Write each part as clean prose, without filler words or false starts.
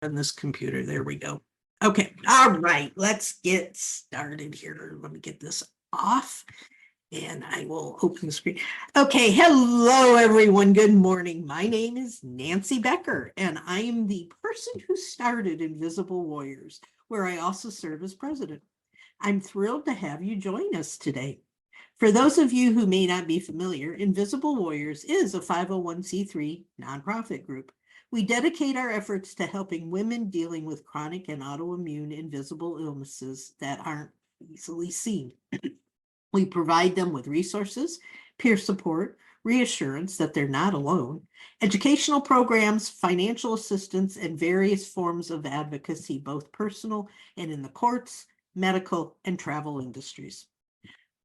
on this computer. There we go. Okay. All right. Let's get started here. Let me get this off and I will open the screen. Okay. Hello, everyone. Good morning. My name is Nancy Becker, and I am the person who started Invisible Warriors, where I also serve as president. I'm thrilled to have you join us today. For those of you who may not be familiar, Invisible Warriors is a 501c3 nonprofit group. We dedicate our efforts to helping women dealing with chronic and autoimmune invisible illnesses that aren't easily seen. We provide them with resources, peer support, reassurance that they're not alone, educational programs, financial assistance, and various forms of advocacy, both personal and in the courts, medical, and travel industries.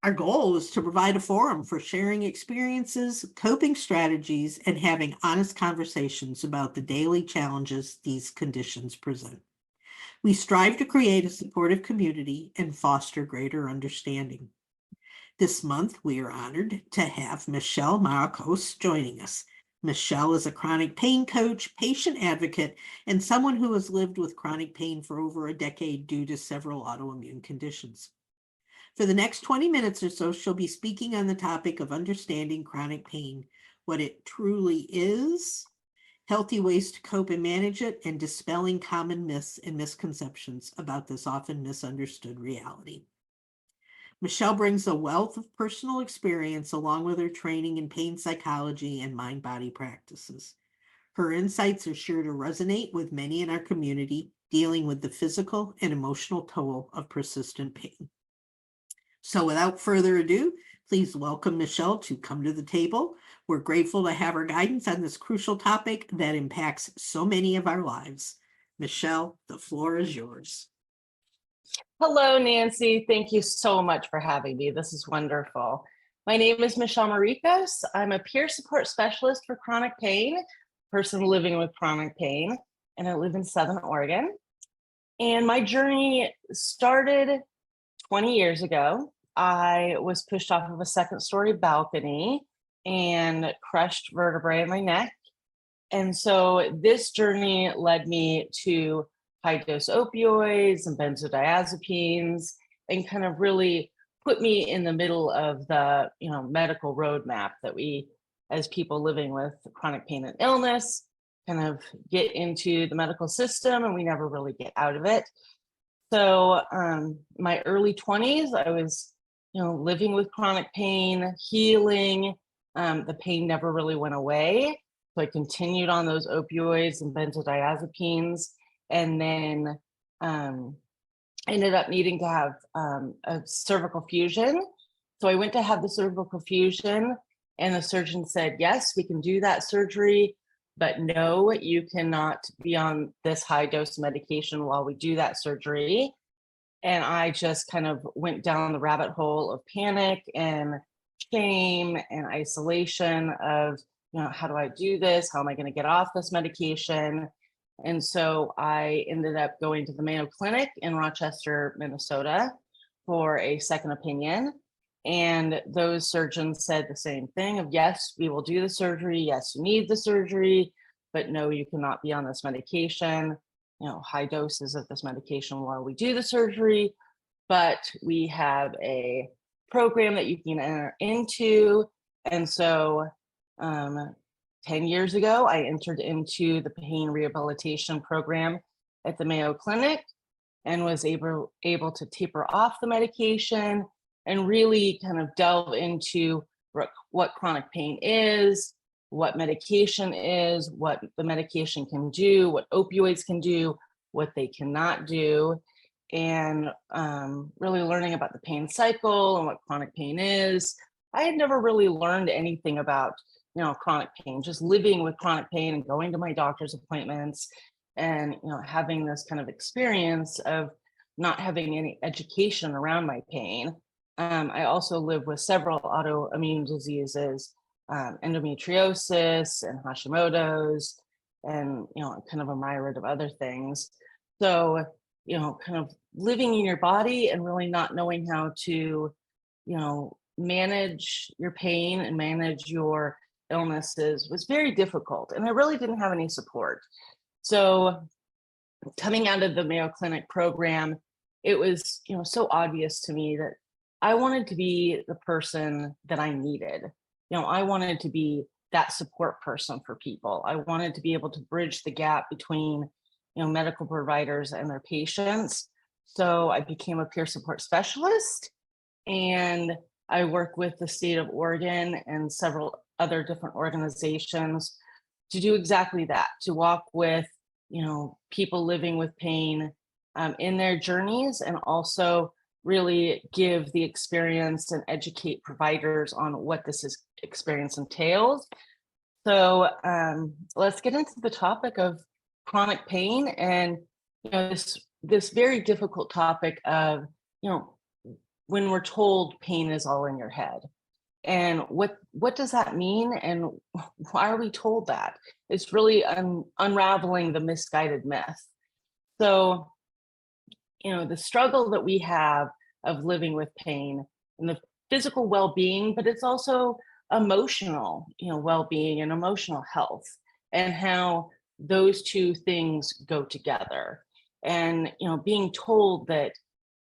Our goal is to provide a forum for sharing experiences, coping strategies, and having honest conversations about the daily challenges these conditions present. We strive to create a supportive community and foster greater understanding. This month, we are honored to have Michelle Marcos joining us. Michelle is a chronic pain coach, patient advocate, and someone who has lived with chronic pain for over a decade due to several autoimmune conditions. For the next 20 minutes or so, she'll be speaking on the topic of understanding chronic pain, what it truly is, healthy ways to cope and manage it, and dispelling common myths and misconceptions about this often misunderstood reality. Michelle brings a wealth of personal experience along with her training in pain psychology and mind-body practices. Her insights are sure to resonate with many in our community dealing with the physical and emotional toll of persistent pain. So without further ado, please welcome Michelle to come to the table. We're grateful to have her guidance on this crucial topic that impacts so many of our lives. Michelle, the floor is yours. Hello, Nancy. Thank you so much for having me. This is wonderful. My name is Michelle Maricos. I'm a peer support specialist for chronic pain, person living with chronic pain, and I live in Southern Oregon. And my journey started 20 years ago. I was pushed off of a second-story balcony and crushed vertebrae in my neck. And so this journey led me to high-dose opioids and benzodiazepines, and kind of really put me in the middle of the medical roadmap that we, as people living with chronic pain and illness, kind of get into the medical system, and we never really get out of it. So my early 20s, I was living with chronic pain, healing. The pain never really went away. So I continued on those opioids and benzodiazepines, and then ended up needing to have a cervical fusion. So I went to have the cervical fusion, and the surgeon said, yes, we can do that surgery, but no, you cannot be on this high dose medication while we do that surgery. And I just kind of went down the rabbit hole of panic and shame and isolation of, how do I do this? How am I going to get off this medication? And so I ended up going to the Mayo Clinic in Rochester, Minnesota for a second opinion. And those surgeons said the same thing of, yes, we will do the surgery. Yes, you need the surgery, but no, you cannot be on this medication, high doses of this medication while we do the surgery. But we have a program that you can enter into. And so 10 years ago, I entered into the pain rehabilitation program at the Mayo Clinic and was able to taper off the medication and really kind of delve into what chronic pain is, what medication is, what the medication can do, what opioids can do, what they cannot do, and really learning about the pain cycle and what chronic pain is. I had never really learned anything about chronic pain, just living with chronic pain and going to my doctor's appointments and, having this kind of experience of not having any education around my pain. I also live with several autoimmune diseases, endometriosis and Hashimoto's, and, kind of a myriad of other things. So, kind of living in your body and really not knowing how to, manage your pain and manage your illnesses was very difficult. And I really didn't have any support. So coming out of the Mayo Clinic program, it was, so obvious to me that I wanted to be the person that I needed. I wanted to be that support person for people. I wanted to be able to bridge the gap between, medical providers and their patients. So I became a peer support specialist, and I work with the state of Oregon and several other different organizations to do exactly that, to walk with, people living with pain in their journeys, and also really give the experience and educate providers on what experience entails. So let's get into the topic of chronic pain, and this very difficult topic of when we're told pain is all in your head. And what does that mean, and why are we told that? It's really unraveling the misguided myth. So, the struggle that we have of living with pain and the physical well-being, but it's also emotional, well-being and emotional health, and how those two things go together. And, being told that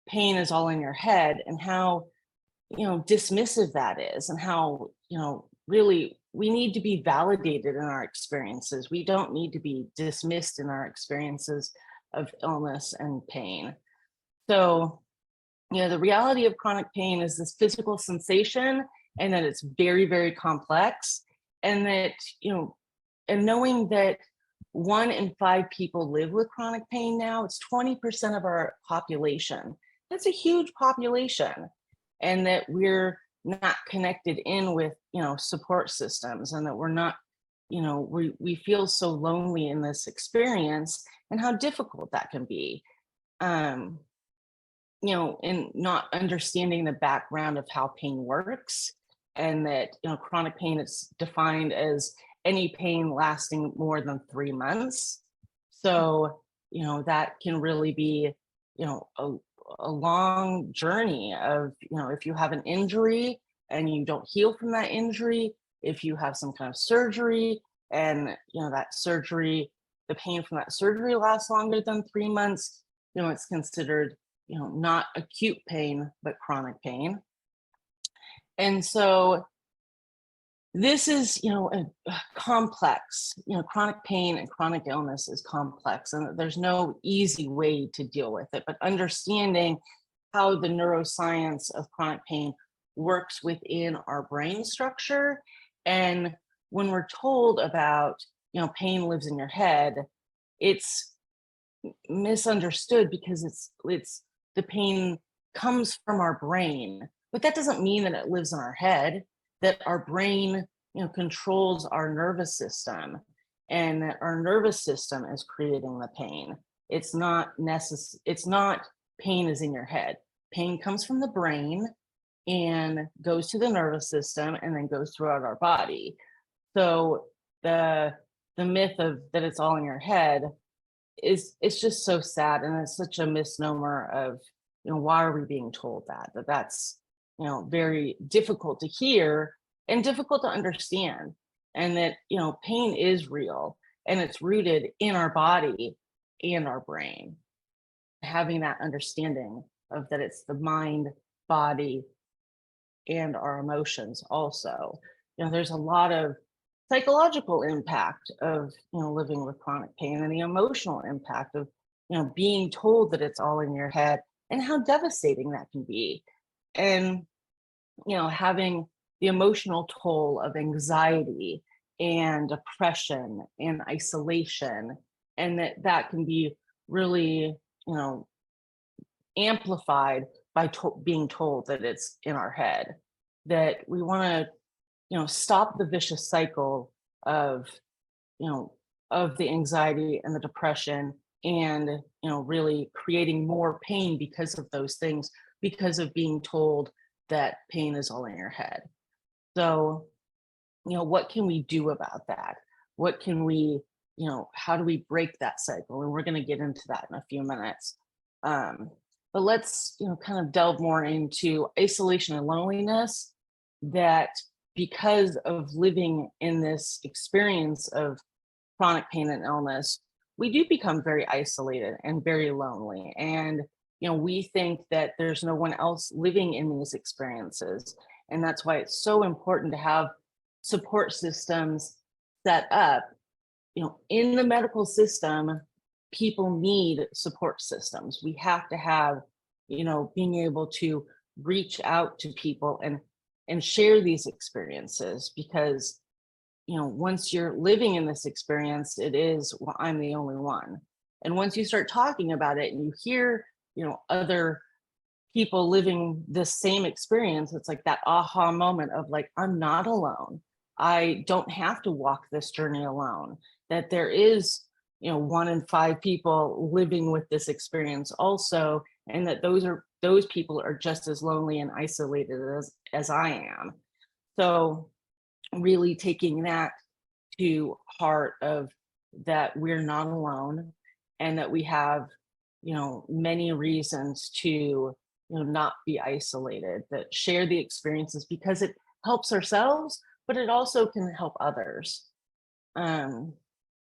pain is all in your head, and how dismissive that is, and how really we need to be validated in our experiences. We don't need to be dismissed in our experiences of illness and pain. So the reality of chronic pain is this physical sensation, and that it's very, very complex, and that and knowing that 1 in 5 people live with chronic pain now. It's 20% of our population. That's a huge population. And that we're not connected in with, support systems, and that we're not, we feel so lonely in this experience, and how difficult that can be. And not understanding the background of how pain works, and that, chronic pain is defined as any pain lasting more than 3 months. So, that can really be, a long journey of, if you have an injury and you don't heal from that injury, if you have some kind of surgery and, that surgery, the pain from that surgery lasts longer than 3 months, it's considered, not acute pain, but chronic pain. And so this is, a complex, chronic pain and chronic illness is complex, and there's no easy way to deal with it, but understanding how the neuroscience of chronic pain works within our brain structure. And when we're told about, pain lives in your head, it's misunderstood, because it's the pain comes from our brain, but that doesn't mean that it lives in our head. That our brain, controls our nervous system, and that our nervous system is creating the pain. It's not pain is in your head. Pain comes from the brain and goes to the nervous system, and then goes throughout our body. So the myth of that it's all in your head it's just so sad, and it's such a misnomer of, why are we being told that's very difficult to hear and difficult to understand, and that pain is real, and it's rooted in our body and our brain. Having that understanding of that it's the mind, body, and our emotions also. There's a lot of psychological impact of living with chronic pain, and the emotional impact of being told that it's all in your head, and how devastating that can be. And having the emotional toll of anxiety and depression and isolation, and that can be really amplified by being told that it's in our head. That we want to stop the vicious cycle of of the anxiety and the depression, and really creating more pain because of those things, because of being told that pain is all in your head. So what can we do about that? What can we how do we break that cycle? And we're going to get into that in a few minutes. But let's kind of delve more into isolation and loneliness, that because of living in this experience of chronic pain and illness, we do become very isolated and very lonely. And, we think that there's no one else living in these experiences. And that's why it's so important to have support systems set up. In the medical system, people need support systems. We have to have, being able to reach out to people and share these experiences, because once you're living in this experience, it is, well, I'm the only one. And once you start talking about it and you hear, other people living this same experience, it's like that aha moment of like, I'm not alone. I don't have to walk this journey alone. That there is, 1 in 5 people living with this experience also, and that those people are just as lonely and isolated as I am. So really taking that to heart of that we're not alone, and that we have, many reasons to, not be isolated, that share the experiences, because it helps ourselves, but it also can help others. Um,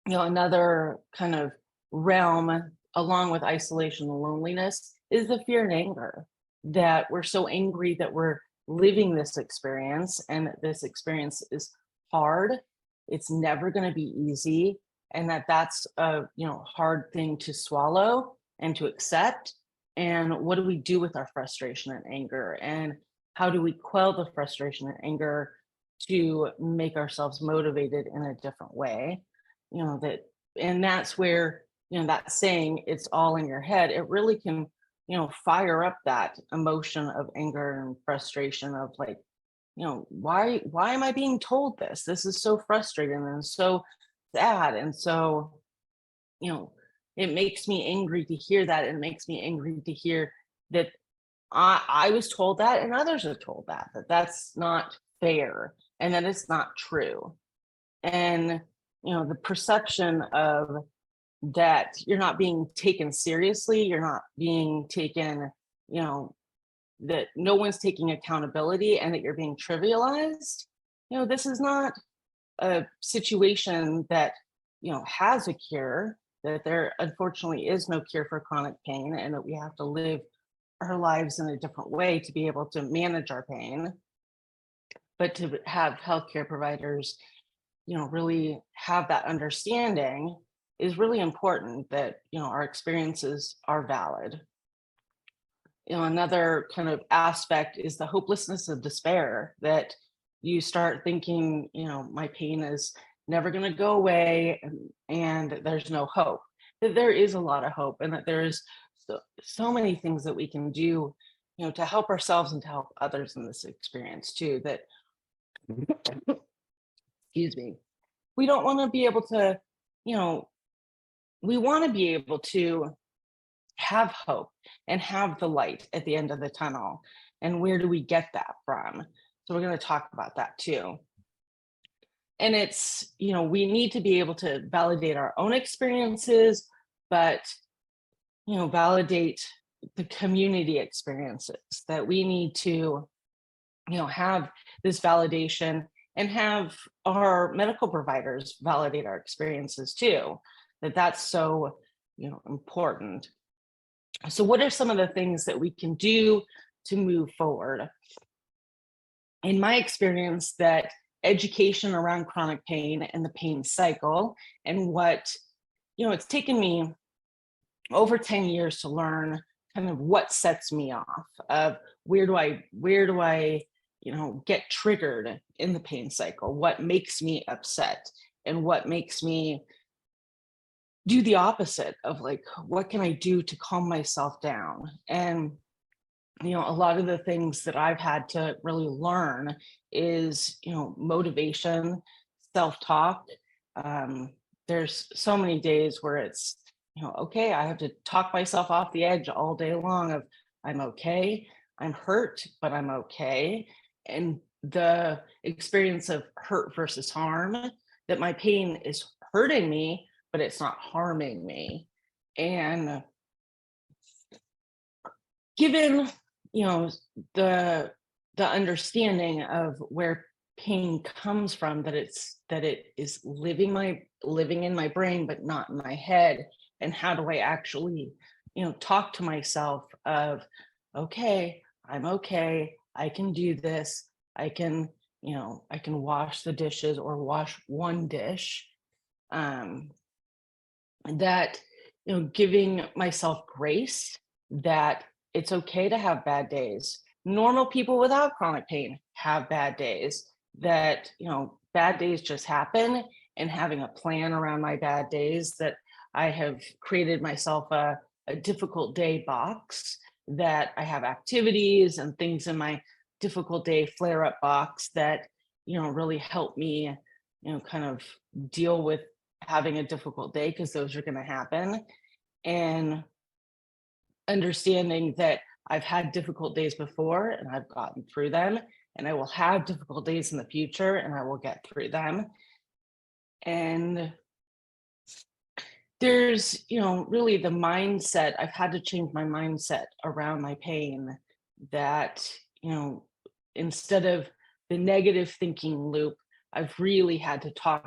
Another kind of realm along with isolation and loneliness is the fear and anger, that we're so angry that we're living this experience, and that this experience is hard. It's never going to be easy. And that's a, hard thing to swallow and to accept. And what do we do with our frustration and anger? And how do we quell the frustration and anger to make ourselves motivated in a different way? That, and that's where, that saying, it's all in your head, it really can, fire up that emotion of anger and frustration of like, why am I being told this? This is so frustrating and so sad. And so, it makes me angry to hear that. It makes me angry to hear that I was told that and others are told that that's not fair and that it's not true. And the perception of that you're not being taken seriously, you're not being taken, that no one's taking accountability, and that you're being trivialized. This is not a situation that, has a cure, that there unfortunately is no cure for chronic pain, and that we have to live our lives in a different way to be able to manage our pain. But to have healthcare providers, really have that understanding is really important, that, our experiences are valid. Another kind of aspect is the hopelessness of despair, that you start thinking, my pain is never going to go away, and there's no hope. That there is a lot of hope, and that there is so many things that we can do, to help ourselves and to help others in this experience too. That, excuse me, we don't want to be able to, we want to be able to have hope and have the light at the end of the tunnel. And where do we get that from? So we're going to talk about that too. And it's, we need to be able to validate our own experiences, but, validate the community experiences, that we need to, have this validation, and have our medical providers validate our experiences too, that's so, important. So what are some of the things that we can do to move forward? In my experience, that education around chronic pain and the pain cycle, and what, it's taken me over 10 years to learn kind of what sets me off, of where do I get triggered in the pain cycle, what makes me upset, and what makes me do the opposite of like, what can I do to calm myself down? And, a lot of the things that I've had to really learn is, motivation, self-talk. There's so many days where it's, okay, I have to talk myself off the edge all day long of, I'm okay, I'm hurt, but I'm okay. And the experience of hurt versus harm, that my pain is hurting me, but it's not harming me. And given, the understanding of where pain comes from, that it is living in my brain but not in my head. And how do I actually, talk to myself of, okay, I'm okay, I can do this, I can, I can wash the dishes or wash one dish. um that, giving myself grace, that it's okay to have bad days. Normal people without chronic pain have bad days, that, bad days just happen. And having a plan around my bad days, that I have created myself a difficult day box, that I have activities and things in my difficult day flare up box that, really help me, kind of deal with having a difficult day, because those are going to happen. And understanding that I've had difficult days before and I've gotten through them, and I will have difficult days in the future and I will get through them. And there's, really the mindset. I've had to change my mindset around my pain, that, instead of the negative thinking loop, I've really had to talk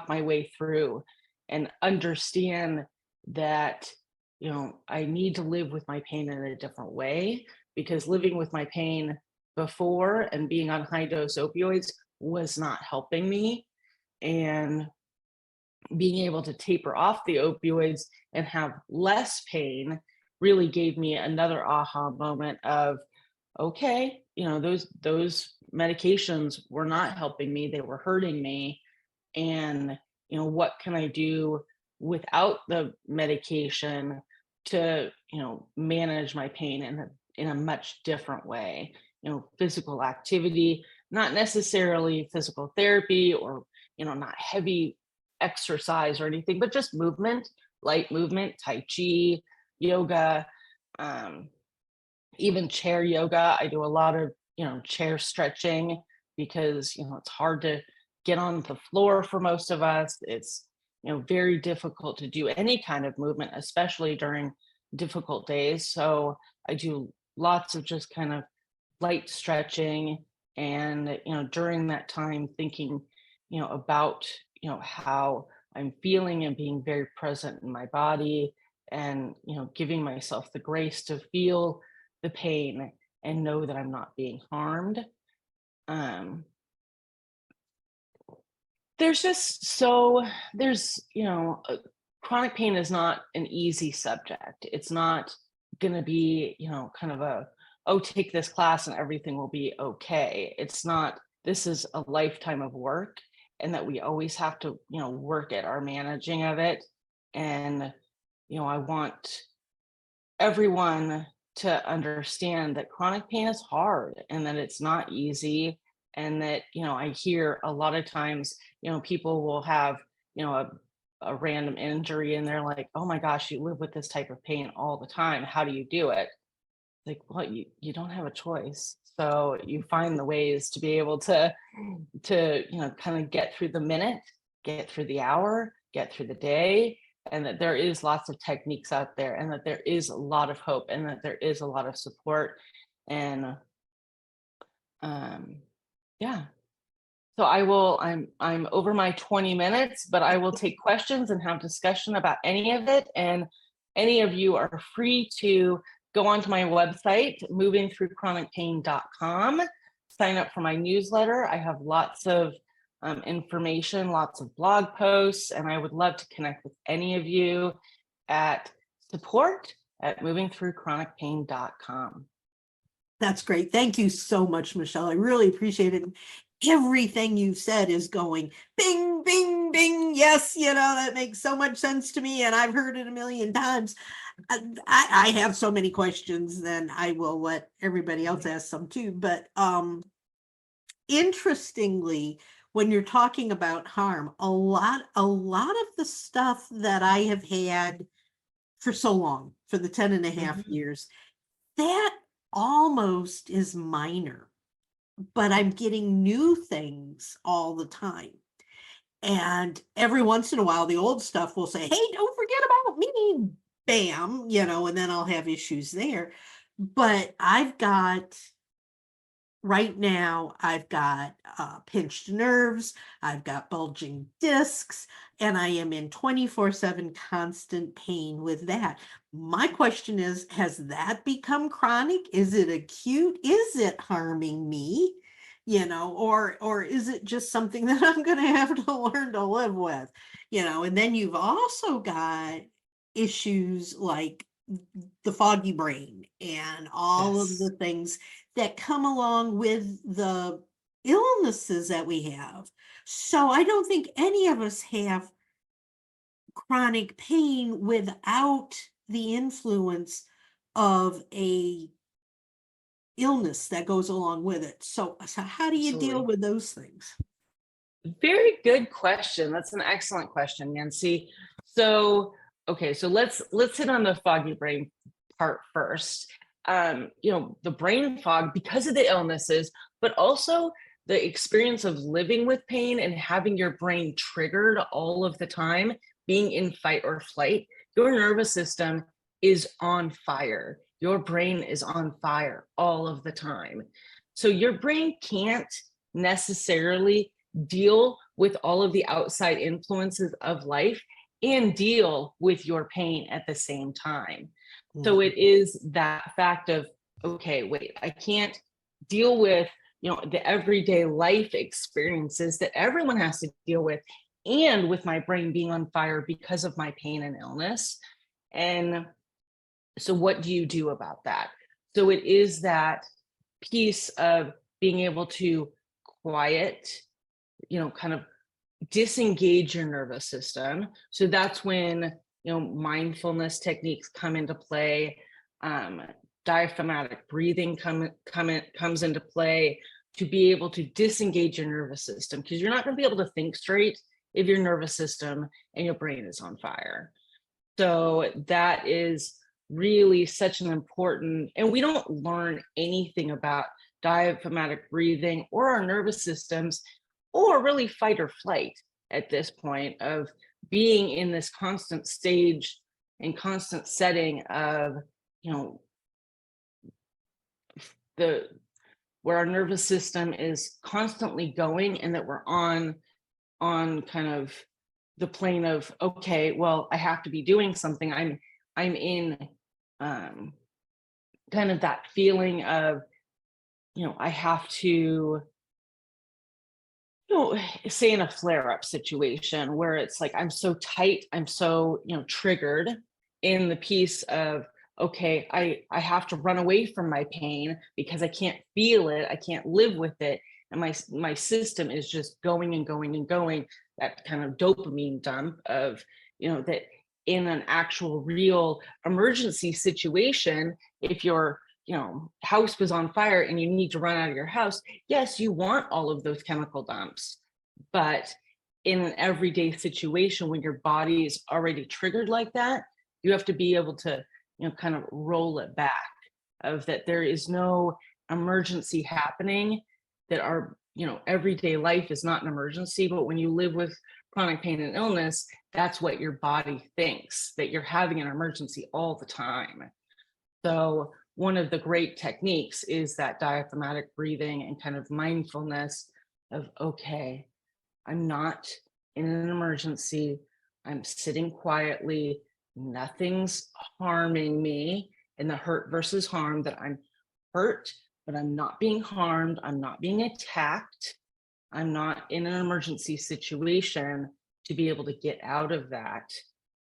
my way through and understand that, I need to live with my pain in a different way, because living with my pain before and being on high dose opioids was not helping me. And being able to taper off the opioids and have less pain really gave me another aha moment of, okay, those medications were not helping me, they were hurting me. And, what can I do without the medication to, manage my pain in a much different way. Physical activity, not necessarily physical therapy, or, not heavy exercise or anything, but just movement, light movement, tai chi, yoga, um, even chair yoga. I do a lot of, chair stretching, because, it's hard to get on the floor for most of us. It's, very difficult to do any kind of movement, especially during difficult days. So I do lots of just kind of light stretching. And, during that time, thinking, about, how I'm feeling, and being very present in my body, and, giving myself the grace to feel the pain and know that I'm not being harmed. Um, there's just so there's chronic pain is not an easy subject. It's not going to be, kind of a, oh, take this class and everything will be okay. It's not. This is a lifetime of work, and that we always have to, work at our managing of it. And, I want everyone to understand that chronic pain is hard, and that it's not easy. And that, I hear a lot of times, people will have, a random injury, and they're like, oh my gosh, you live with this type of pain all the time, how do you do it? Like, well, you don't have a choice. So you find the ways to be able to kind of get through the minute, get through the hour, get through the day. And that there is lots of techniques out there, and that there is a lot of hope, and that there is a lot of support. And um yeah, so I'm over my 20 minutes, but I will take questions and have discussion about any of it. And any of you are free to go onto my website, movingthroughchronicpain.com, sign up for my newsletter. I have lots of information, lots of blog posts, and I would love to connect with any of you at support@movingthroughchronicpain.com. That's great. Thank you so much, Michelle. I really appreciate it. Everything you've said is going bing, bing, bing. Yes, that makes so much sense to me, and I've heard it a million times. I have so many questions, then I will let everybody else ask some too. But interestingly, when you're talking about harm, a lot of the stuff that I have had for so long, for the 10 and a half years, that almost is minor, but I'm getting new things all the time. And every once in a while, the old stuff will say, hey, don't forget about me. Bam, and then I'll have issues there. But I've got right now I've got pinched nerves, I've got bulging discs, and I am in 24/7 constant pain with that. My question is, has that become chronic? Is it acute? Is it harming me? Or is it just something that I'm going to have to learn to live with? And then you've also got issues like the foggy brain and all of the Yes. things that come along with the illnesses that we have. So I don't think any of us have chronic pain without the influence of a illness that goes along with it. So how do you deal Absolutely. with those things? Very good question. That's an excellent question, Nancy. So, okay, so let's hit on the foggy brain part first. The brain fog because of the illnesses, but also the experience of living with pain and having your brain triggered all of the time, being in fight or flight. Your nervous system is on fire. Your brain is on fire all of the time. So your brain can't necessarily deal with all of the outside influences of life and deal with your pain at the same time. So Mhm. it is that fact of, okay, wait, I can't deal with, the everyday life experiences that everyone has to deal with, and with my brain being on fire because of my pain and illness. And so what do you do about that? So it is that piece of being able to quiet, kind of disengage your nervous system. So that's when, mindfulness techniques come into play. Um, Diaphragmatic breathing comes into play to be able to disengage your nervous system, because you're not going to be able to think straight if your nervous system and your brain is on fire. So that is really such an important, and we don't learn anything about diaphragmatic breathing or our nervous systems or really fight or flight at this point of being in this constant stage and constant setting of, you know, the where our nervous system is constantly going, and that we're on kind of the plane of, okay, well, I have to be doing something. I'm in um kind of that feeling of, I have to, say in a flare up situation where it's like I'm so tight, I'm so, triggered in the piece of, okay, I have to run away from my pain because I can't feel it, I can't live with it, and my system is just going and going and going, that kind of dopamine dump of, that in an actual real emergency situation, if your, house was on fire and you need to run out of your house, yes, you want all of those chemical dumps, but in an everyday situation when your body is already triggered like that, you have to be able to, kind of roll it back, of that there is no emergency happening, that our, everyday life is not an emergency, but when you live with chronic pain and illness, that's what your body thinks, that you're having an emergency all the time. So one of the great techniques is that diaphragmatic breathing and kind of mindfulness of, okay, I'm not in an emergency. I'm sitting quietly. Nothing's harming me in the hurt versus harm, that I'm hurt, but I'm not being harmed. I'm not being attacked. I'm not in an emergency situation to be able to get out of that,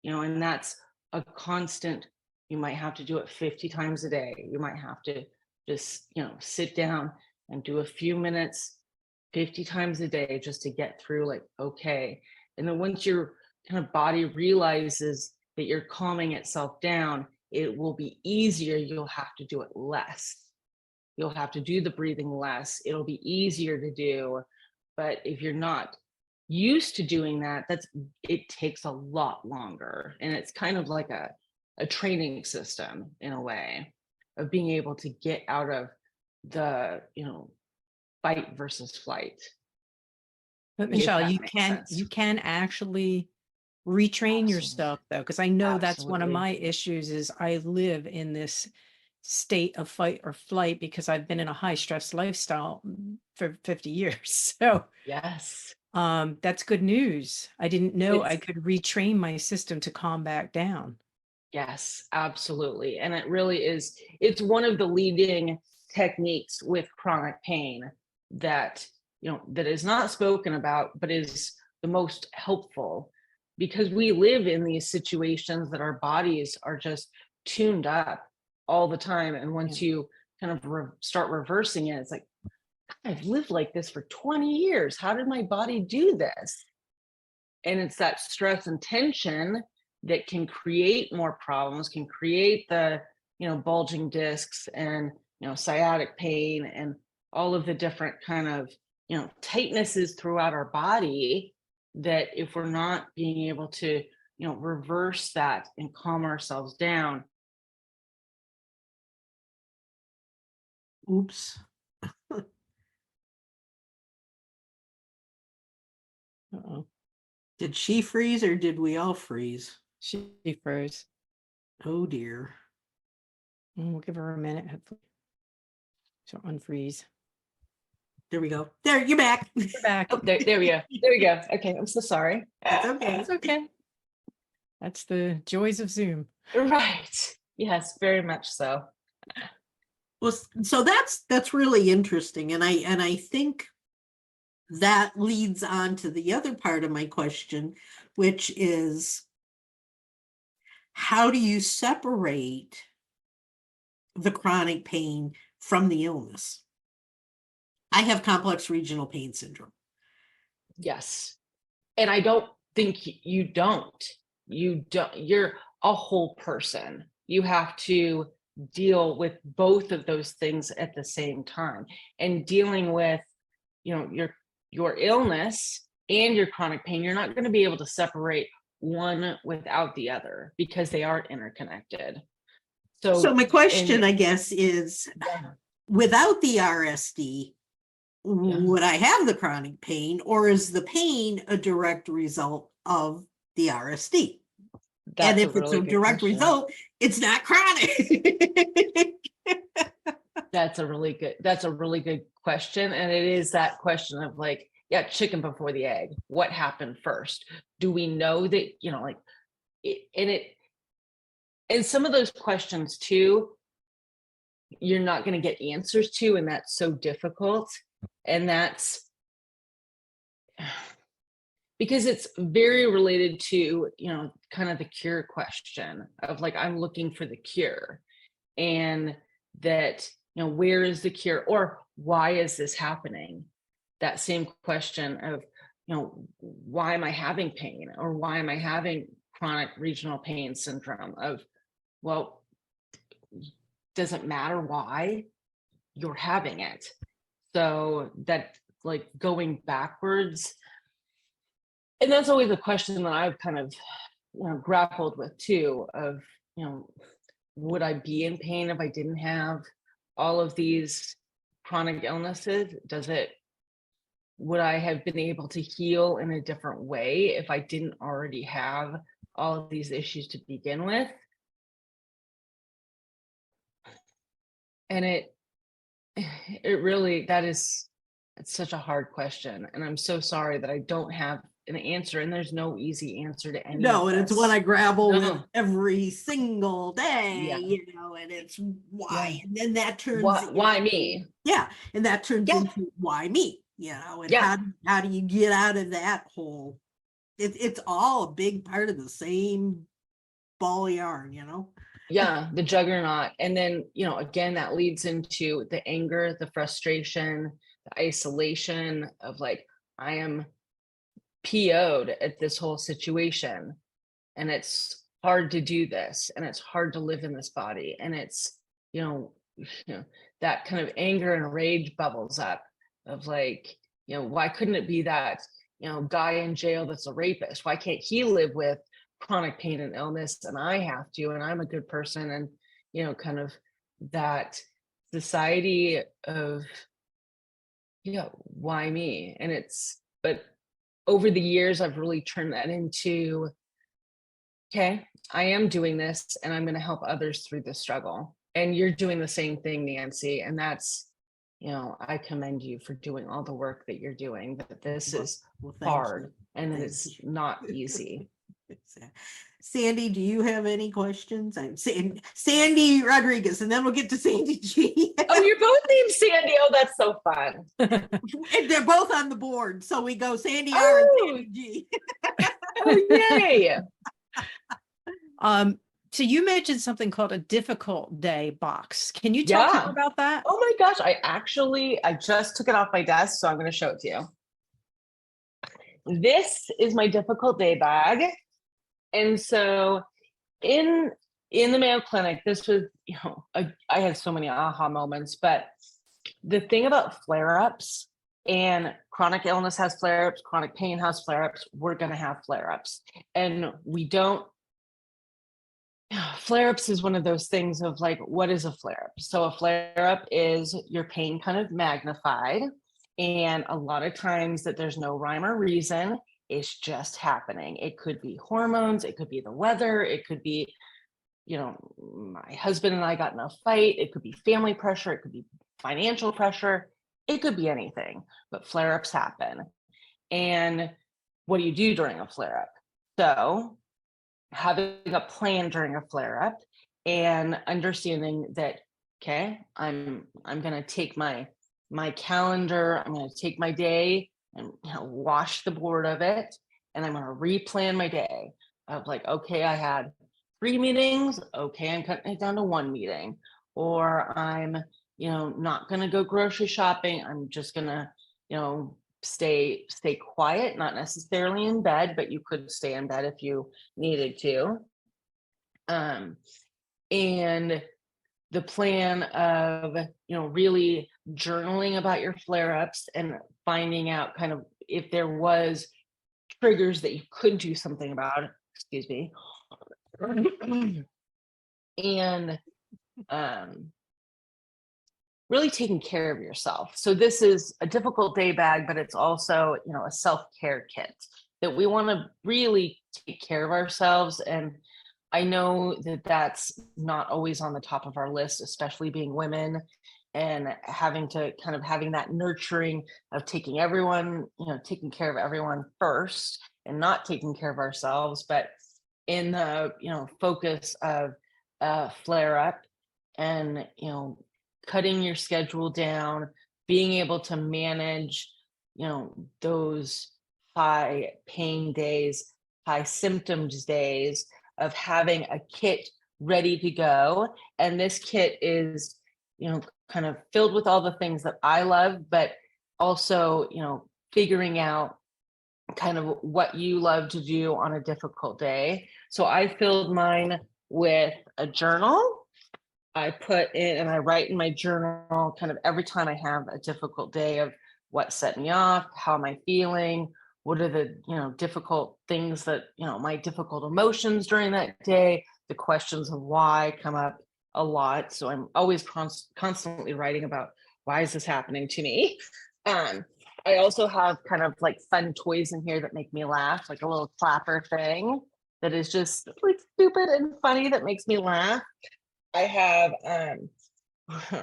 and that's a constant. You might have to do it 50 times a day. You might have to just, sit down and do a few minutes 50 times a day just to get through, like, okay. And then once your kind of body realizes that you're calming itself down, it will be easier. You'll have to do it less. You'll have to do the breathing less. It'll be easier to do. But if you're not used to doing that, it takes a lot longer. And it's kind of like a training system in a way of being able to get out of the, fight versus flight, But if Michelle, that you makes can sense. you can actually retrain Absolutely. yourself though, because I know that's one of Absolutely. my issues is I live in this state of fight or flight because I've been in a high stress lifestyle for 50 years. So Yes. that's good news. I didn't know I It's- could retrain my system to calm back down. Yes, absolutely. And it really is, it's one of the leading techniques with chronic pain that, that is not spoken about, but is the most helpful, because we live in these situations that our bodies are just tuned up all the time. And once you kind of start reversing it, it's like, I've lived like this for 20 years. How did my body do this? And it's that stress and tension that can create more problems, can create the, bulging discs and, sciatic pain and all of the different kind of, tightnesses throughout our body, that if we're not being able to, reverse that and calm ourselves down. Oops. Uh-oh. Did she freeze or did we all freeze? She froze. Oh dear. We'll give her a minute. Hopefully. So unfreeze. There we go. There, you're back. We're back. Oh, there we go. There we go. Okay, I'm so sorry. That's okay. It's okay. That's the joys of Zoom. Right. Yes, very much so. Well, so that's really interesting, and I think that leads on to the other part of my question, which is, how do you separate the chronic pain from the illness? I have complex regional pain syndrome. Yes. And I don't think you don't. You're a whole person. You have to deal with both of those things at the same time. And dealing with, your illness and your chronic pain, you're not going to be able to separate one without the other, because they are interconnected. So my question, I guess, is, yeah, without the RSD, Yeah. would I have the chronic pain, or is the pain a direct result of the RSD? And that's if a it's really a good direct question. result, it's not chronic. That's a really good question. And it is that question of like, yeah, chicken before the egg. What happened first? Do we know that, and some of those questions too, you're not going to get answers to, and that's so difficult. And that's because it's very related to, kind of the cure question of like, I'm looking for the cure, and that, where is the cure, or why is this happening? That same question of, why am I having pain, or why am I having chronic regional pain syndrome? Of, well, doesn't matter why, you're having it. So that, like, going backwards, and that's always a question that I've kind of, grappled with too, of, would I be in pain if I didn't have all of these chronic illnesses? Would I have been able to heal in a different way if I didn't already have all of these issues to begin with? And it really, it's such a hard question. And I'm so sorry that I don't have an answer, and there's no easy answer to any No, of and it's this. what I grapple with No. every single day, Yeah. and it's why. Yeah. And then that turns Why me? Yeah, and that turns Yeah. into why me, and Yeah. how do you get out of that hole? It's all a big part of the same ball of yarn, Yeah, the juggernaut. And then, again, that leads into the anger, the frustration, the isolation of like, I am PO'd at this whole situation, and it's hard to do this, and it's hard to live in this body, and it's, that kind of anger and rage bubbles up of like, why couldn't it be that, guy in jail that's a rapist? Why can't he live with chronic pain and illness, and I have to, and I'm a good person? And, kind of that society of, why me? And but over the years, I've really turned that into, okay, I am doing this, and I'm going to help others through this struggle. And you're doing the same thing, Nancy. And that's, I commend you for doing all the work that you're doing, but this is Well, thank hard you. and Thank it's you. not easy. Sandy, do you have any questions? I'm saying Sandy Rodriguez, and then we'll get to Sandy G. Oh, you're both named Sandy. Oh, that's so fun. And they're both on the board. So we go Sandy R and Sandy G. Oh, yay. So you mentioned something called a difficult day box. Can you talk more about that? Oh my gosh. I just took it off my desk, so I'm going to show it to you. This is my difficult day bag. And so in the Mayo Clinic, this was, I had so many aha moments, but the thing about flare-ups, and chronic illness has flare-ups, chronic pain has flare-ups, we're going to have flare-ups. And flare-ups is one of those things of like, what is a flare-up? So a flare-up is your pain kind of magnified. And a lot of times that there's no rhyme or reason, it's just happening. It could be hormones, it could be the weather, it could be, my husband and I got in a fight, it could be family pressure, it could be financial pressure, it could be anything, but flare-ups happen. And what do you do during a flare-up? So having a plan during a flare-up and understanding that, okay, I'm going to take my calendar, I'm going to take my day and wash the board of it, and I'm going to replan my day of like, okay, I had 3 meetings, okay, I'm cutting it down to 1 meeting, or I'm not going to go grocery shopping, I'm just going to stay quiet, not necessarily in bed, but you could stay in bed if you needed to. And the plan of really journaling about your flare-ups and finding out kind of if there was triggers that you could do something about, excuse me. And really taking care of yourself. So this is a difficult day bag, but it's also, a self-care kit that we want to really take care of ourselves. And I know that that's not always on the top of our list, especially being women and having that nurturing of taking care of everyone first and not taking care of ourselves. But in the, focus of flare up and, cutting your schedule down, being able to manage, those high pain days, high symptoms days of having a kit ready to go. And this kit is, kind of filled with all the things that I love, but also, figuring out kind of what you love to do on a difficult day. So I filled mine with a journal. I put in and I write in my journal kind of every time I have a difficult day of what set me off, how am I feeling, what are the difficult things that my difficult emotions during that day, the questions of why come up a lot. So I'm always constantly writing about why is this happening to me. I also have kind of like fun toys in here that make me laugh, like a little clapper thing that is just like stupid and funny that makes me laugh. I have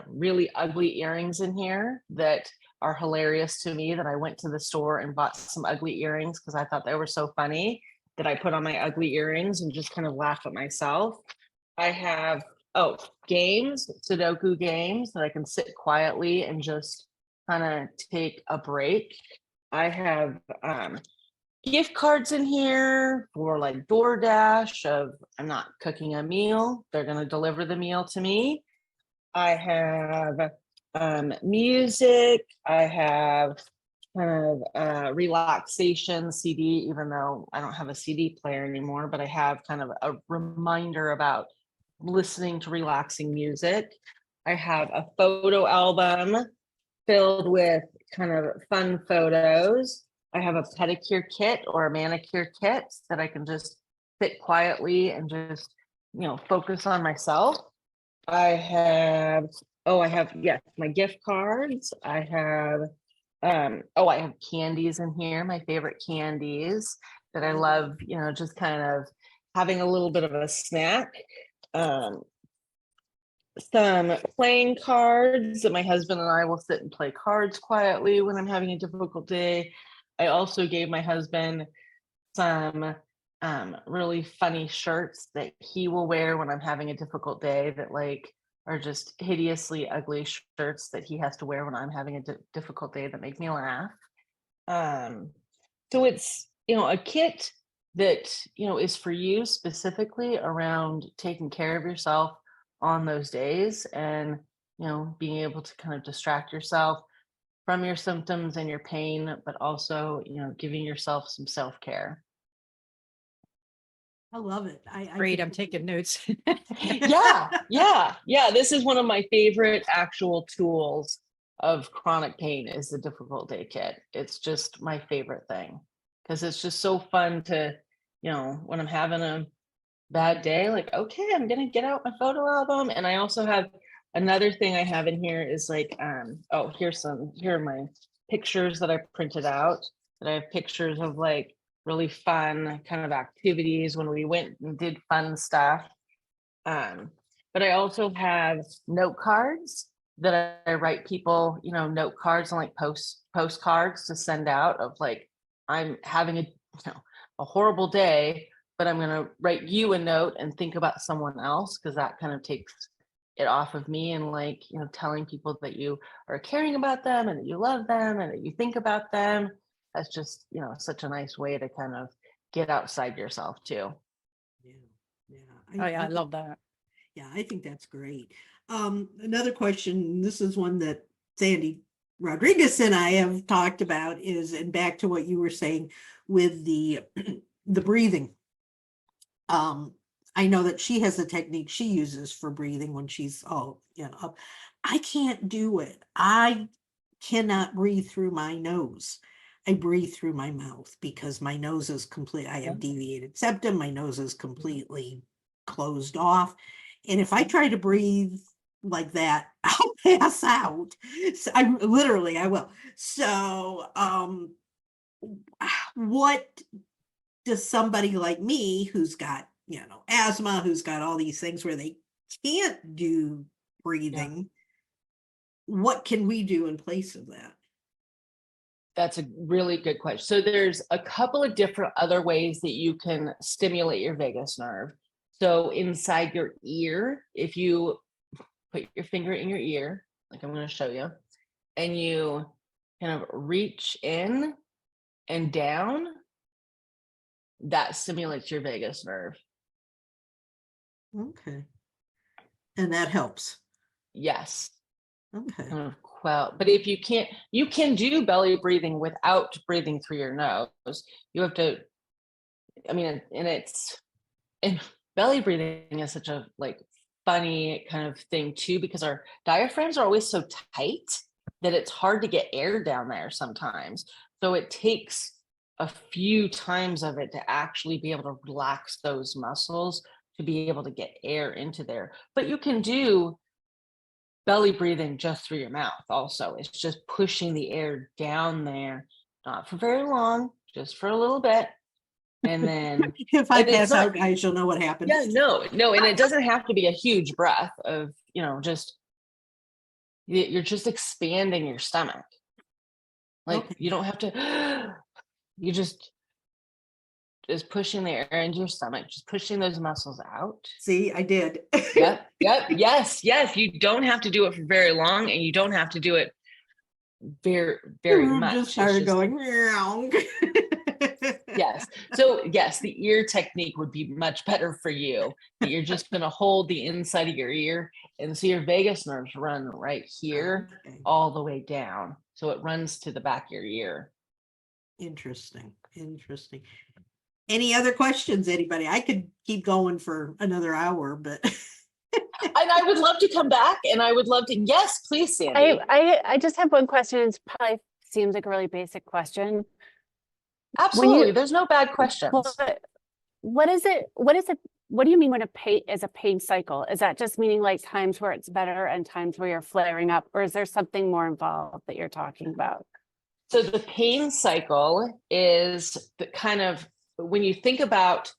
really ugly earrings in here that are hilarious to me, that I went to the store and bought some ugly earrings because I thought they were so funny that I put on my ugly earrings and just kind of laugh at myself. I have, games, Sudoku games that I can sit quietly and just kind of take a break. I have gift cards in here for like DoorDash of I'm not cooking a meal, they're going to deliver the meal to me. I have music. I have kind of relaxation CD, even though I don't have a CD player anymore, but I have kind of a reminder about listening to relaxing music. I have a photo album filled with kind of fun photos. I have a pedicure kit or a manicure kit that I can just sit quietly and just, focus on myself. I have my gift cards. I have candies in here, my favorite candies that I love, just kind of having a little bit of a snack. some playing cards that my husband and I will sit and play cards quietly when I'm having a difficult day. I also gave my husband some really funny shirts that he will wear when I'm having a difficult day that like are just hideously ugly shirts that he has to wear when I'm having a difficult day that make me laugh. So it's, a kit that, is for you specifically around taking care of yourself on those days and, being able to kind of distract yourself from your symptoms and your pain, but also, giving yourself some self-care. I love it. Great, I'm taking notes. Yeah. This is one of my favorite actual tools of chronic pain is the difficult day kit. It's just my favorite thing because it's just so fun to, when I'm having a bad day, like, okay, I'm gonna get out my photo album. And I also have another thing I have in here is like, here are my pictures that I printed out. That I have pictures of like really fun kind of activities when we went and did fun stuff. But I also have note cards that I write people, note cards and like postcards to send out of like, I'm having a horrible day, but I'm going to write you a note and think about someone else because that kind of takes it off of me and like, telling people that you are caring about them and that you love them and that you think about them. That's just, such a nice way to kind of get outside yourself too. Yeah. Oh yeah, I love that. Yeah, I think that's great. Another question, this is one that Sandy Rodriguez and I have talked about is, and back to what you were saying with the the breathing. I know that she has a technique she uses for breathing when she's up. I can't do it. I cannot breathe through my nose. I breathe through my mouth because my nose is complete. I have deviated septum. My nose is completely closed off. And if I try to breathe like that, I'll pass out. So I will. So, what does somebody like me who's got, asthma, who's got all these things where they can't do breathing, what can we do in place of that? That's a really good question. So there's a couple of different other ways that you can stimulate your vagus nerve. So inside your ear, if you put your finger in your ear, like I'm going to show you, and you kind of reach in and down, that stimulates your vagus nerve. Okay. And that helps. Yes. Okay. Kind of but if you can't, you can do belly breathing without breathing through your nose. You have to, and belly breathing is such a like funny kind of thing too, because our diaphragms are always so tight that it's hard to get air down there sometimes. So it takes a few times of it to actually be able to relax those muscles to be able to get air into there. But you can do belly breathing just through your mouth also. It's just pushing the air down there, not for very long, just for a little bit. And then if I pass out, guys, you'll know what happened. Yeah, no. And it doesn't have to be a huge breath of, you're just expanding your stomach. Like you don't have to, you just pushing the air into your stomach, just pushing those muscles out. See, I did. Yep. Yes. You don't have to do it for very long and you don't have to do it very, very much. Just started going. Yes. So yes, the ear technique would be much better for you. You're just going to hold the inside of your ear and so your vagus nerves run right here all the way down. So it runs to the back of your ear. Interesting. Any other questions, anybody? I could keep going for another hour, but and I would love to come back and I would love to. Yes, please, Sandy. I just have one question. It probably seems like a really basic question. Absolutely. There's no bad questions. What is it? What do you mean when a pain is a pain cycle? Is that just meaning like times where it's better and times where you're flaring up, or is there something more involved that you're talking about? So the pain cycle is the kind of, when you think about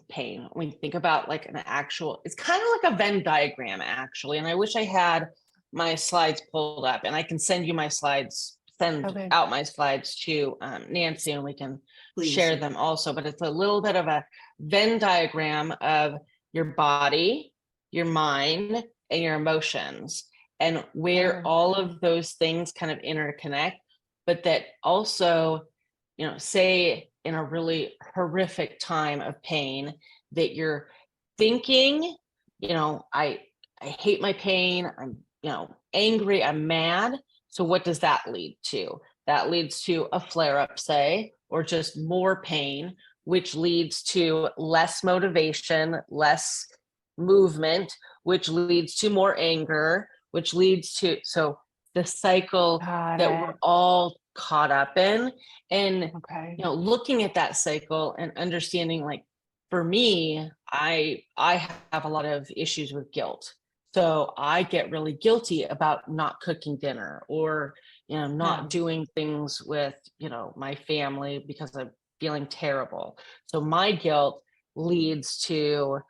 pain. When you think about like an actual, it's kind of like a Venn diagram actually. And I wish I had my slides pulled up, and I can send you my slides, send Okay. out my slides to Nancy, and we can Please. share them also. But it's a little bit of a Venn diagram of your body, your mind, and your emotions, and where Oh. all of those things kind of interconnect. But that also, say in a really horrific time of pain, that you're thinking, I hate my pain, I'm, angry, I'm mad. So what does that lead to? That leads to a flare up, say, or just more pain, which leads to less motivation, less movement, which leads to more anger, which leads to, so the cycle Got that it. we're all caught up in. And Okay. looking at that cycle and understanding, like, for me, I have a lot of issues with guilt. So I get really guilty about not cooking dinner, or not Yeah. doing things with my family because I'm feeling terrible. So my guilt leads to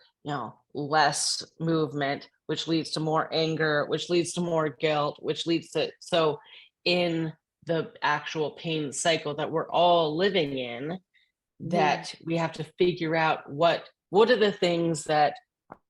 less movement, which leads to more anger, which leads to more guilt, which leads to, so in the actual pain cycle that we're all living in, that we have to figure out what are the things that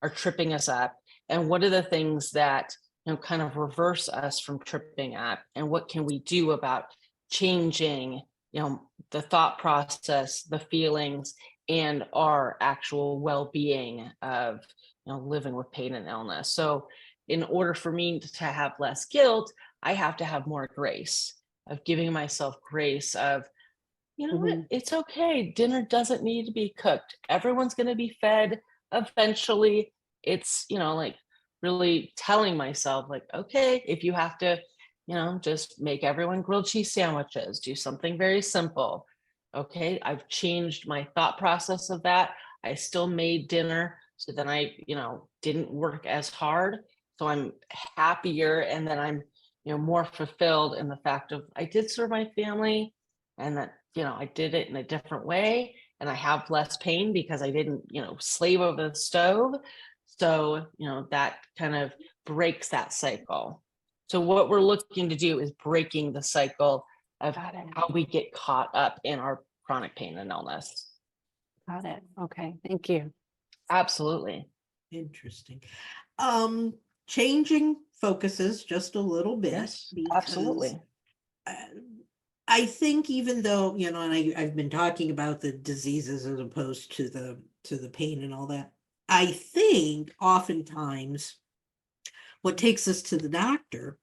are tripping us up, and what are the things that kind of reverse us from tripping up, and what can we do about changing the thought process, the feelings, and our actual well-being of living with pain and illness. So in order for me to have less guilt, I have to have more grace, of giving myself grace of, what, it's okay, dinner doesn't need to be cooked, everyone's going to be fed eventually. It's like really telling myself, like, okay, if you have to just make everyone grilled cheese sandwiches, do something very simple. Okay, I've changed my thought process of that. I still made dinner, so then I didn't work as hard, so I'm happier, and then I'm more fulfilled in the fact of I did serve my family, and that I did it in a different way, and I have less pain because I didn't slave over the stove. So that kind of breaks that cycle. So what we're looking to do is breaking the cycle of Got it. how we get caught up in our chronic pain and illness. Got it. Okay. Thank you. Absolutely. Interesting. Changing focuses just a little bit. Yes, because, absolutely. I think even though, and I've been talking about the diseases as opposed to the pain and all that, I think oftentimes what takes us to the doctor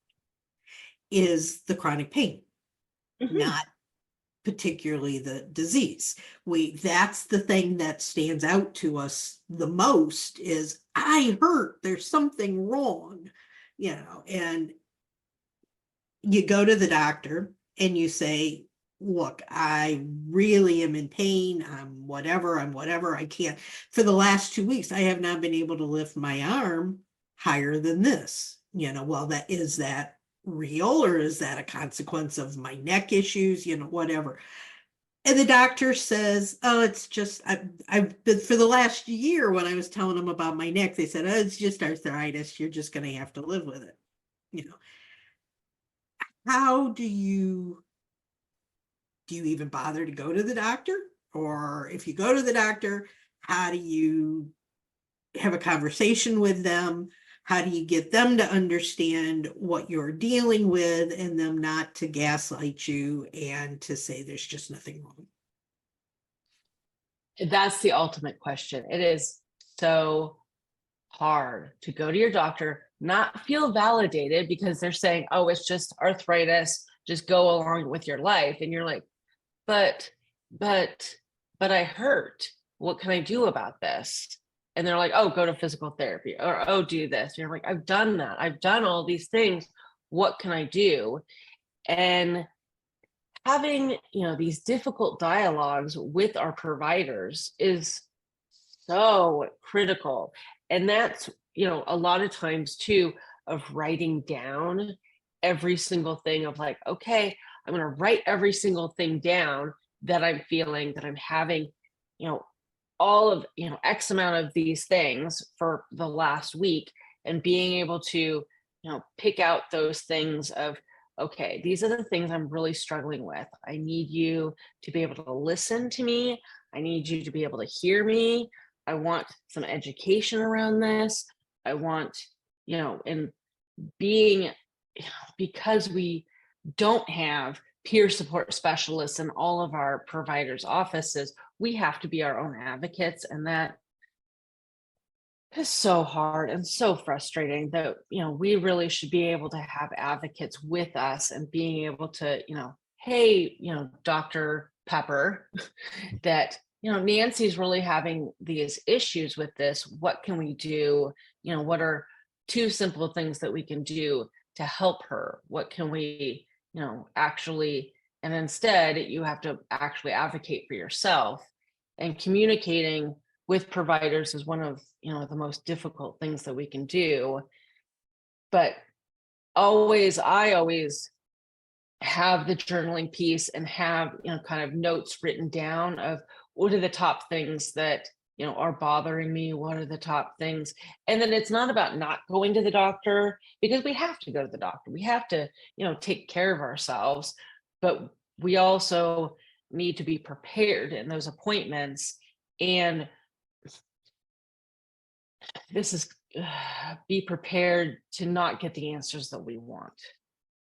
is the chronic pain, not particularly the disease. That's the thing that stands out to us the most is I hurt, there's something wrong, and you go to the doctor and you say, look, I really am in pain. I'm whatever, I can't. For the last 2 weeks, I have not been able to lift my arm higher than this. Well, that real, or is that a consequence of my neck issues, whatever. And the doctor says, oh, it's just, I've been, for the last year, when I was telling them about my neck, they said, oh, it's just arthritis. You're just going to have to live with it. How do you even bother to go to the doctor? Or if you go to the doctor, how do you have a conversation with them? How do you get them to understand what you're dealing with, and them not to gaslight you and to say there's just nothing wrong? That's the ultimate question. It is so hard to go to your doctor, not feel validated because they're saying, oh, it's just arthritis, just go along with your life. And you're like, but I hurt. What can I do about this? And they're like, oh, go to physical therapy, or oh, do this. And you're like, I've done that. I've done all these things. What can I do? And having, these difficult dialogues with our providers is so critical. And that's, a lot of times too, of writing down every single thing of like, okay, I'm going to write every single thing down that I'm feeling, that I'm having, all of, X amount of these things for the last week, and being able to, pick out those things of, okay, these are the things I'm really struggling with. I need you to be able to listen to me. I need you to be able to hear me. I want some education around this. I want, and being, because we don't have peer support specialists in all of our providers' offices, we have to be our own advocates. And that is so hard and so frustrating that, we really should be able to have advocates with us, and being able to, hey, Dr. Pepper, that, Nancy's really having these issues with this. What can we do? What are two simple things that we can do to help her? What can we, actually, and instead you have to actually advocate for yourself. And communicating with providers is one of, the most difficult things that we can do. But I always have the journaling piece, and have, kind of notes written down of what are the top things that, are bothering me. What are the top things? And then it's not about not going to the doctor, because we have to go to the doctor. We have to, take care of ourselves, but we also need to be prepared in those appointments. And this is be prepared to not get the answers that we want.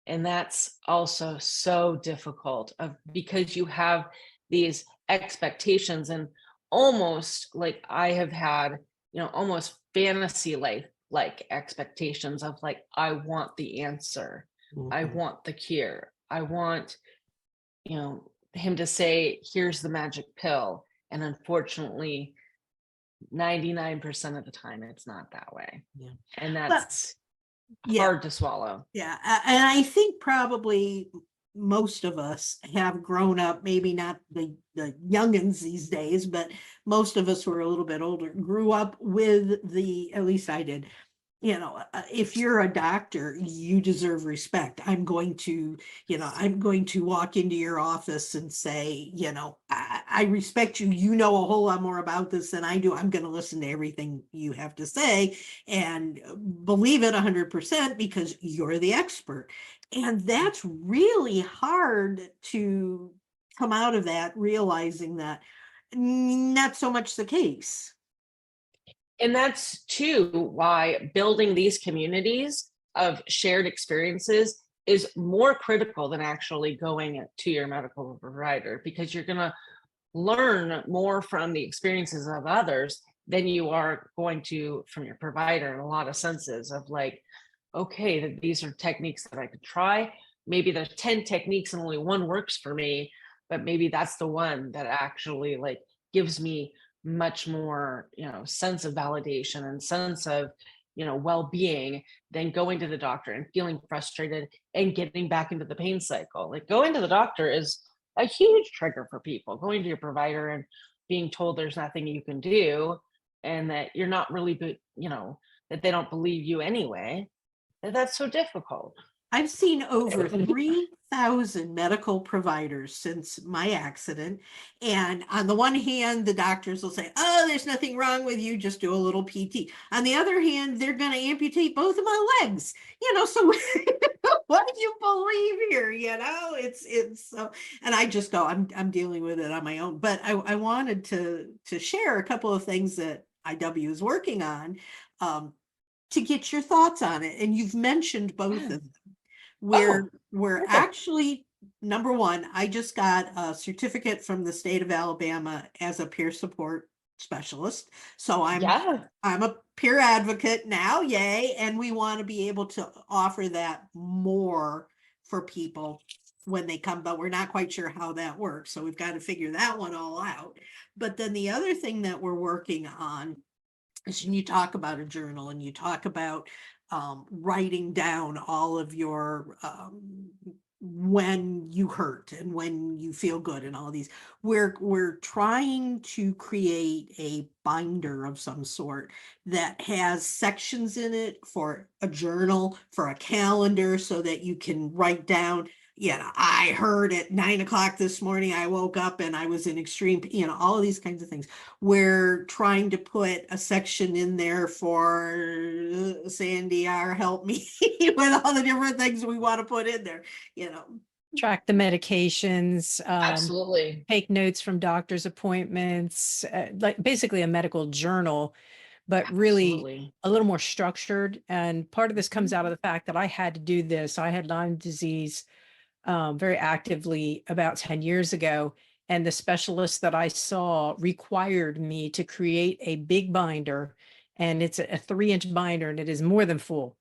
And that's also so difficult, because you have these expectations, and almost like I have had, almost fantasy life like expectations of, like, I want the answer. I want the cure. I want, him to say, here's the magic pill. And unfortunately, 99% of the time, it's not that way. Yeah. And that's Yeah. hard to swallow. Yeah. And I think probably most of us have grown up, maybe not the youngins these days, but most of us who are a little bit older grew up with at least I did, if you're a doctor, you deserve respect. I'm going to walk into your office and say, I respect you. You know a whole lot more about this than I do. I'm going to listen to everything you have to say and believe it 100% because you're the expert. And that's really hard to come out of that, realizing that not so much the case. And that's too why building these communities of shared experiences is more critical than actually going to your medical provider, because you're going to learn more from the experiences of others than you are going to from your provider, in a lot of senses of, like, okay, that these are techniques that I could try. Maybe there's 10 techniques and only one works for me, but maybe that's the one that actually, like, gives me much more, sense of validation and sense of, well-being, than going to the doctor and feeling frustrated and getting back into the pain cycle. Like, going to the doctor is a huge trigger for people. Going to your provider and being told there's nothing you can do, and that you're not really, that they don't believe you anyway. That's so difficult. I've seen over 3,000 medical providers since my accident. And on the one hand, the doctors will say, oh, there's nothing wrong with you, just do a little PT. On the other hand, they're going to amputate both of my legs, so what do you believe here? It's so, and I just go, I'm dealing with it on my own. But I wanted to share a couple of things that IW is working on to get your thoughts on it. And you've mentioned both of them. We're perfect. actually, number one, I just got a certificate from the state of Alabama as a peer support specialist. So I'm a peer advocate now, yay. And we want to be able to offer that more for people when they come, but we're not quite sure how that works. So we've got to figure that one all out. But then the other thing that we're working on is, when you talk about a journal and you talk about writing down all of your when you hurt and when you feel good and all these, we're trying to create a binder of some sort that has sections in it for a journal, for a calendar, so that you can write down, I heard at 9 o'clock this morning, I woke up and I was in extreme, all of these kinds of things. We're trying to put a section in there for Sandy, our help me with all the different things we want to put in there, Track the medications, Absolutely. take notes from doctor's appointments, like basically a medical journal, but really Absolutely. a little more structured. And part of this comes out of the fact that I had to do this. I had Lyme disease very actively about 10 years ago. And the specialist that I saw required me to create a big binder. And it's a 3-inch binder, and it is more than full.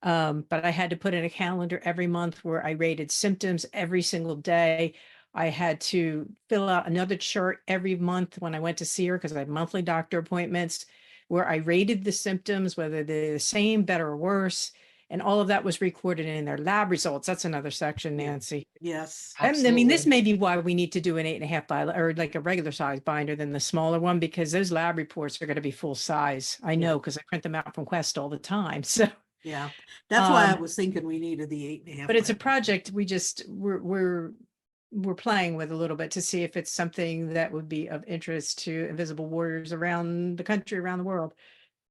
But I had to put in a calendar every month where I rated symptoms every single day. I had to fill out another chart every month when I went to see her, because I had monthly doctor appointments, where I rated the symptoms, whether they're the same, better, or worse. And all of that was recorded in their lab results. That's another section, Yeah. Nancy. Yes. And I mean, this Absolutely. may be why we need to do an 8.5 by, or like a regular size binder than the smaller one, because those lab reports are going to be full size. I know, because I print them out from Quest all the time. So, Yeah. That's why I um, was thinking we needed the 8.5. but it's a project we're playing with a little bit to see if it's something that would be of interest to Invisible Warriors around the country, around the world,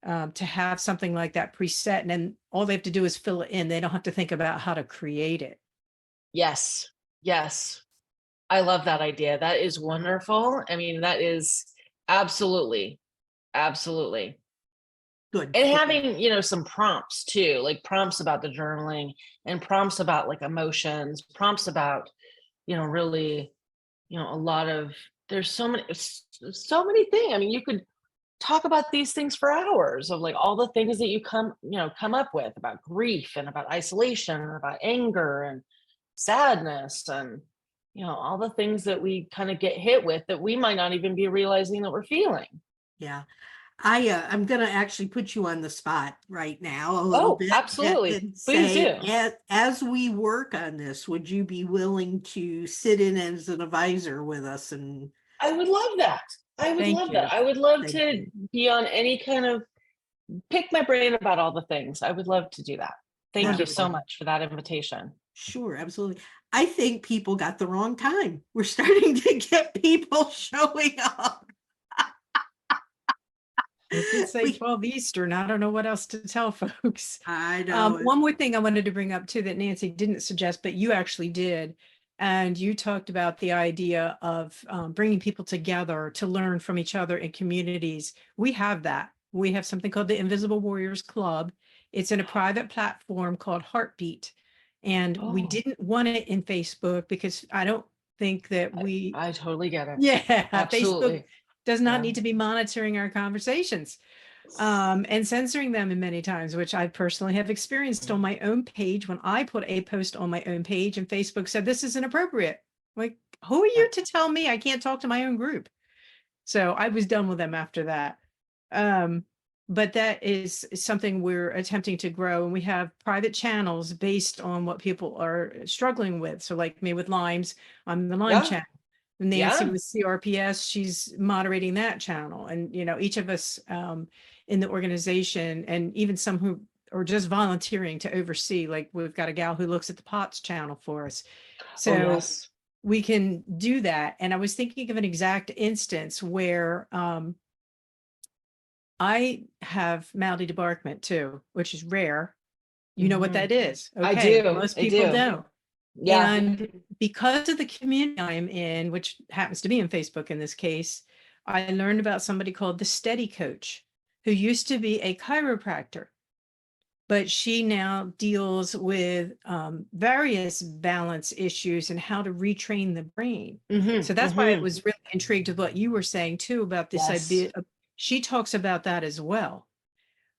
to have something like that preset, and then all they have to do is fill it in. They don't have to think about how to create it. Yes. Yes. I love that idea. That is wonderful. I mean, that is absolutely, absolutely. Good. And Okay. having, some prompts too, like prompts about the journaling and prompts about like emotions, prompts about, really, a lot of, there's so many things. I mean, you could talk about these things for hours of like all the things that you come up with about grief and about isolation and about anger and sadness and all the things that we kind of get hit with that we might not even be realizing that we're feeling. Yeah. I'm gonna actually put you on the spot right now a little Oh, bit absolutely. and Please say, do. as we work on this, would you be willing to sit in as an advisor with us? And I would love that. I would Thank love you. that. I would love Thank to you. be on any kind of pick my brain about all the things. I would love to do that. Thank you so Wonderful. much for that invitation. Sure, absolutely. I think people got the wrong time. We're starting to get people showing up. It did say We- 12 Eastern. I don't know what else to tell folks. I know. One more thing I wanted to bring up too that Nancy didn't suggest, but you actually did. And you talked about the idea of bringing people together to learn from each other in communities. We have that. We have something called the Invisible Warriors Club. It's in a private platform called Heartbeat. And we Oh. didn't want it in Facebook because I don't think that we, I totally get it. yeah, Absolutely. Facebook does not Yeah. need to be monitoring our conversations and censoring them in many times, which I personally have experienced on my own page when I put a post on my own page and Facebook said, this is inappropriate. Like, who are you to tell me I can't talk to my own group? So I was done with them after that. But that is something we're attempting to grow. And we have private channels based on what people are struggling with. So like me with Lyme's, I'm the Lyme Yeah. channel. Nancy Yeah. with CRPS, she's moderating that channel. And, each of us in the organization, and even some who are just volunteering to oversee, like we've got a gal who looks at the POTS channel for us. So Oh, yes. we can do that. And I was thinking of an exact instance where I have malady debarkment too, which is rare. You know what that is. I Okay. do. Most I people do. don't. Yeah. And because of the community I'm in, which happens to be in Facebook in this case, I learned about somebody called the Steady Coach, who used to be a chiropractor, but she now deals with various balance issues and how to retrain the brain. So that's why I was really intrigued with what you were saying too about this Yes. idea. She talks about that as well.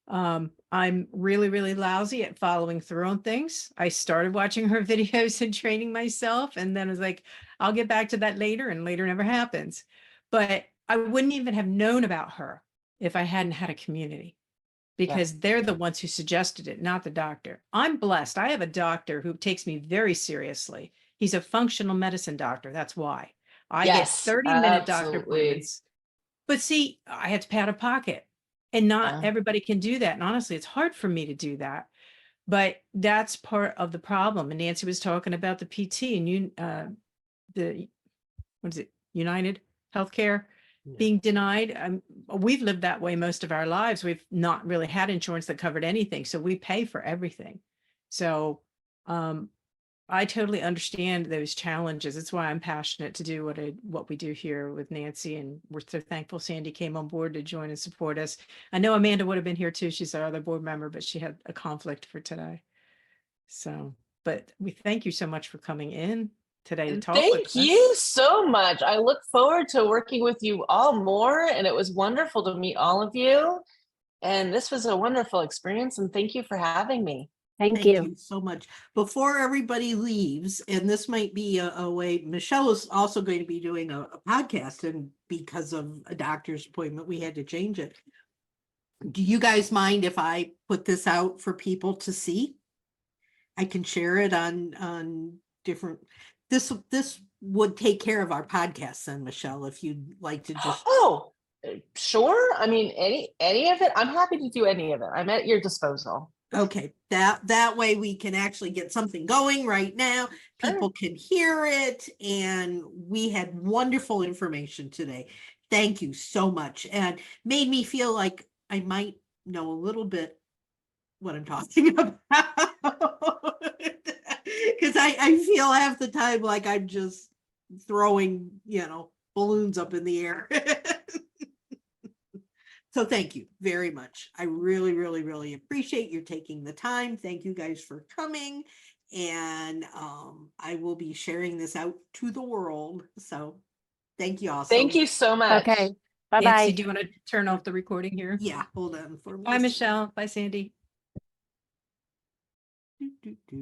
I'm really, really lousy at following through on things. I started watching her videos and training myself, and then I was like, I'll get back to that later, and later never happens. But I wouldn't even have known about her if I hadn't had a community, because they're the ones who suggested it, not the doctor. I'm blessed. I have a doctor who takes me very seriously. He's a functional medicine doctor. That's why I get 30-minute doctor absolutely. appointments. But see, I had to pay out of pocket. And not Yeah. everybody can do that. And honestly, it's hard for me to do that. But that's part of the problem. And Nancy was talking about the PT and the, what is it, United Healthcare being denied. We've lived that way most of our lives. We've not really had insurance that covered anything. So we pay for everything. So I totally understand those challenges. That's why I'm passionate to do what we do here with Nancy. And we're so thankful Sandy came on board to join and support us. I know Amanda would have been here too. She's our other board member, but she had a conflict for today. So, but we thank you so much for coming in today to talk with Thank us. you so much. I look forward to working with you all more, and it was wonderful to meet all of you. And this was a wonderful experience, and thank you for having me. Thank Thank you. you so much. Before everybody leaves, and this might be a way, Michelle is also going to be doing a podcast, and because of a doctor's appointment, we had to change it. Do you guys mind if I put this out for people to see? I can share it on different, this would take care of our podcast then, Michelle, if you'd like to just. Oh, sure. I mean, any of it. I'm happy to do any of it. I'm at your disposal. Okay, that way we can actually get something going right now. People can hear it, and we had wonderful information today. Thank you so much, and made me feel like I might know a little bit what I'm talking about. Because I feel half the time like I'm just throwing, balloons up in the air. So thank you very much. I really, really, really appreciate you taking the time. Thank you guys for coming. And I will be sharing this out to the world. So thank you all. Thank you so much. Okay. Bye-bye. Nancy, do you want to turn off the recording here? Yeah, hold on for me. Bye, Michelle. Bye, Sandy.